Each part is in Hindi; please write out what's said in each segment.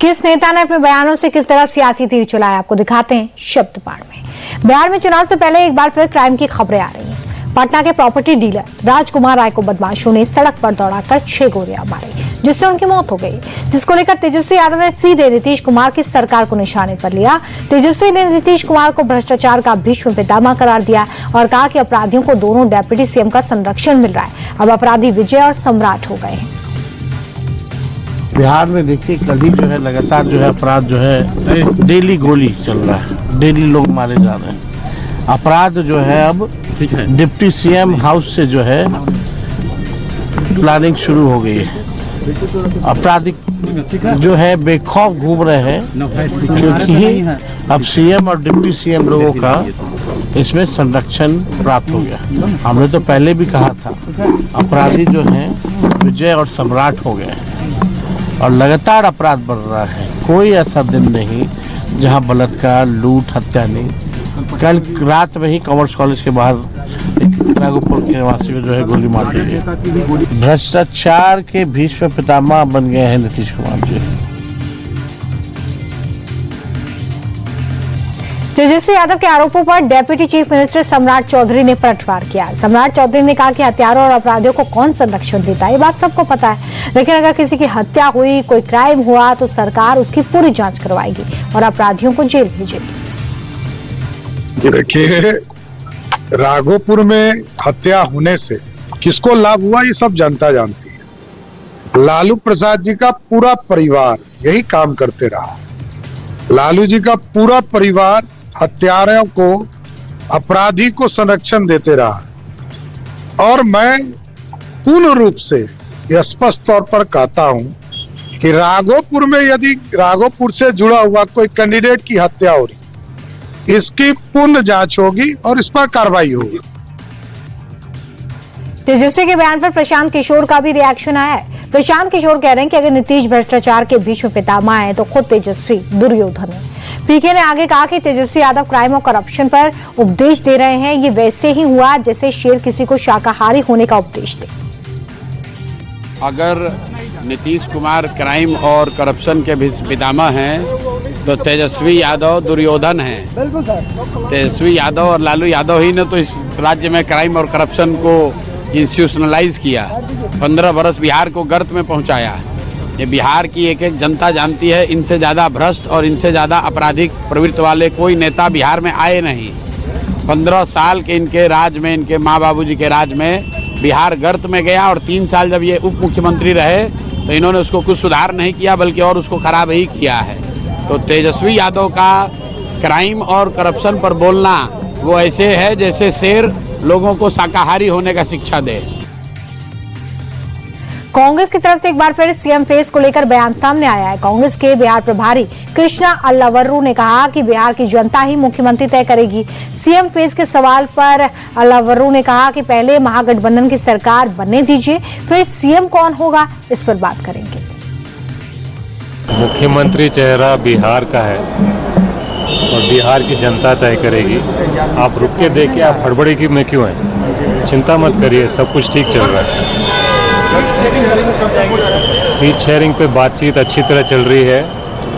किस नेता ने अपने बयानों से किस तरह सियासी तीर चलाया, आपको दिखाते हैं शब्द पाठ में। बिहार में चुनाव से पहले एक बार फिर क्राइम की खबरें आ रही हैं। पटना के प्रॉपर्टी डीलर राजकुमार राय को बदमाशों ने सड़क पर दौड़ाकर 6 गोलियां मारी, जिससे उनकी मौत हो गई, जिसको लेकर तेजस्वी यादव ने सीधे नीतीश कुमार की सरकार को निशाने पर लिया। तेजस्वी ने नीतीश कुमार को भ्रष्टाचार का भीष्म पितामह करार दिया और कहा कि अपराधियों को दोनों डेप्यूटी सीएम का संरक्षण मिल रहा है। अब अपराधी विजय और सम्राट हो गए हैं। बिहार में देखिए कल ही जो है लगातार जो है अपराध जो है डेली गोली चल रहा है, डेली लोग मारे जा रहे हैं। अपराध जो है अब डिप्टी सीएम हाउस से जो है प्लानिंग शुरू हो गई है। अपराधी जो है बेखौफ घूम रहे हैं क्योंकि अब सीएम और डिप्टी सीएम लोगों का इसमें संरक्षण प्राप्त हो गया। हमने तो पहले भी कहा था अपराधी जो हैं विजय और सम्राट हो गए हैं और लगातार अपराध बढ़ रहा है। कोई ऐसा दिन नहीं जहां बलात्कार, लूट, हत्या नहीं। कल रात में ही कॉमर्स कॉलेज के बाहर एक राघोपुर के निवासी को जो है गोली मार दी गई। भ्रष्टाचार के भीष्म पितामह बन गए हैं नीतीश कुमार जी। तेजस्वी यादव के आरोपों पर डेप्यूटी चीफ मिनिस्टर सम्राट चौधरी ने पलटवार किया। सम्राट चौधरी ने कहा कि हत्यारों और अपराधियों को कौन संरक्षण देता है, ये बात सबको पता है, लेकिन अगर किसी की हत्या हुई, कोई क्राइम हुआ तो सरकार उसकी पूरी जांच करवाएगी और अपराधियों को जेल भेजेगी। देखिए, राघोपुर में हत्या होने से किसको लाभ हुआ ये सब जनता जानती है। लालू प्रसाद जी का पूरा परिवार यही काम करते रहा। लालू जी का पूरा परिवार हत्यारों को, अपराधी को संरक्षण देते रहा और मैं पूर्ण रूप से स्पष्ट तौर पर कहता हूं कि राघोपुर में यदि राघोपुर से जुड़ा हुआ कोई कैंडिडेट की हत्या हो रही, इसकी पूर्ण जांच होगी और इस पर कार्रवाई होगी। तेजस्वी के बयान पर प्रशांत किशोर का भी रिएक्शन आया है। प्रशांत किशोर कह रहे हैं कि अगर नीतीश भ्रष्टाचार के भीष्म पितामह है तो खुद तेजस्वी दुर्योधन है। पीके ने आगे कहा कि तेजस्वी यादव क्राइम और करप्शन पर उपदेश दे रहे हैं। ये वैसे ही हुआ जैसे शेर किसी को शाकाहारी होने का उपदेश दे। अगर नीतीश कुमार क्राइम और करप्शन के पितामह हैं तो तेजस्वी यादव दुर्योधन हैं। तेजस्वी यादव और लालू यादव ही ने तो इस राज्य में क्राइम और करप्शन को इंस्टीट्यूशनलाइज किया, 15 बरस बिहार को गर्त में पहुंचाया। ये बिहार की एक एक जनता जानती है, इनसे ज़्यादा भ्रष्ट और इनसे ज़्यादा आपराधिक प्रवृत्ति वाले कोई नेता बिहार में आए नहीं। 15 साल के इनके राज में, इनके माँ बाबूजी के राज में बिहार गर्त में गया और 3 साल जब ये उप मुख्यमंत्री रहे तो इन्होंने उसको कुछ सुधार नहीं किया बल्कि और उसको खराब ही किया है। तो तेजस्वी यादव का क्राइम और करप्शन पर बोलना वो ऐसे है जैसे शेर लोगों को शाकाहारी होने का शिक्षा दे। कांग्रेस की तरफ से एक बार फिर सीएम फेस को लेकर बयान सामने आया है। कांग्रेस के बिहार प्रभारी कृष्णा अल्लावर्रू ने कहा कि बिहार की जनता ही मुख्यमंत्री तय करेगी। सीएम फेस के सवाल पर अल्लावर्रू ने कहा कि पहले महागठबंधन की सरकार बनने दीजिए, फिर सीएम कौन होगा इस पर बात करेंगे। मुख्यमंत्री चेहरा बिहार का है और बिहार की जनता तय करेगी। आप रुक के देखिए, आप हड़बड़ी की में क्यों हैं? चिंता मत करिए, सब कुछ ठीक चल रहा है। सीट शेयरिंग पे बातचीत अच्छी तरह चल रही है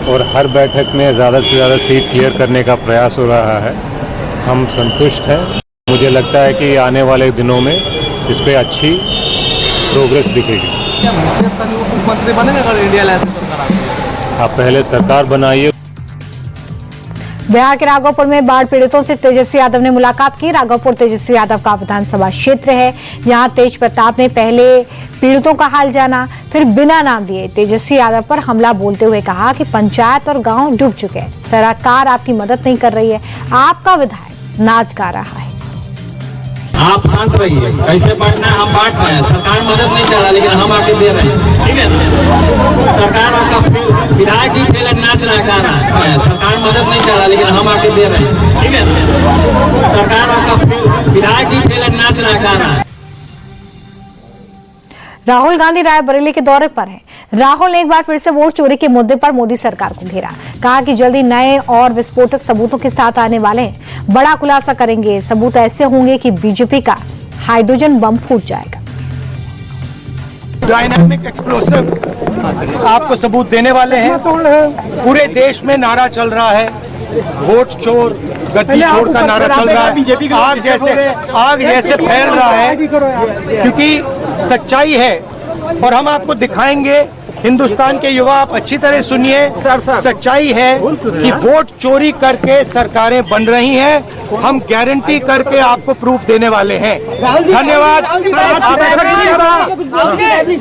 और हर बैठक में ज़्यादा से ज़्यादा सीट क्लियर करने का प्रयास हो रहा है। हम संतुष्ट हैं। मुझे लगता है कि आने वाले दिनों में इस पे अच्छी प्रोग्रेस दिखेगी। मुख्यमंत्री बनेंगे अगर इंडिया लाइफ सरकार? आप पहले सरकार बनाइए। बिहार के राघोपुर में बाढ़ पीड़ितों से तेजस्वी यादव ने मुलाकात की। राघोपुर तेजस्वी यादव का विधानसभा क्षेत्र है। यहां तेज प्रताप ने पहले पीड़ितों का हाल जाना, फिर बिना नाम दिए तेजस्वी यादव पर हमला बोलते हुए कहा कि पंचायत और गांव डूब चुके हैं, सरकार आपकी मदद नहीं कर रही है, आपका विधायक नाच गा रहा है। आप शांत रहिए, कैसे बांटना है हम बांट रहे हैं। सरकार मदद नहीं कर रहा लेकिन हम आके दे रहे हैं, ठीक है। सरकार आपका विधायक ही फेल नाचना गा रहा है, सरकार मदद नहीं कर रहा लेकिन हम आके दे रहे हैं, ठीक है। सरकार आपका विधायक ही फेल नाचना गा रहा है। राहुल गांधी रायबरेली के दौरे पर हैं। राहुल ने एक बार फिर से वोट चोरी के मुद्दे पर मोदी सरकार को घेरा। कहा कि जल्दी नए और विस्फोटक सबूतों के साथ आने वाले हैं, बड़ा खुलासा करेंगे। सबूत ऐसे होंगे कि बीजेपी का हाइड्रोजन बम फूट जाएगा। डायनामिक एक्सप्लोसिव आपको सबूत देने वाले हैं। पूरे देश में नारा चल रहा है, वोट चोर गद्दी चोर का नारा चल रहा है, आग जैसे फैल रहा है, क्योंकि सच्चाई है और हम आपको दिखाएंगे। हिंदुस्तान के युवा, आप अच्छी तरह सुनिए, सच्चाई है कि वोट चोरी करके सरकारें बन रही हैं। हम गारंटी करके आपको प्रूफ देने वाले हैं। धन्यवाद।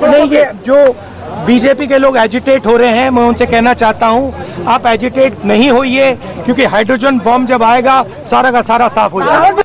नहीं, ये जो बीजेपी के लोग एजिटेट हो रहे हैं, मैं उनसे कहना चाहता हूं, आप एजिटेट नहीं होइए, क्योंकि हाइड्रोजन बम जब आएगा सारा का सारा साफ हो जाएगा।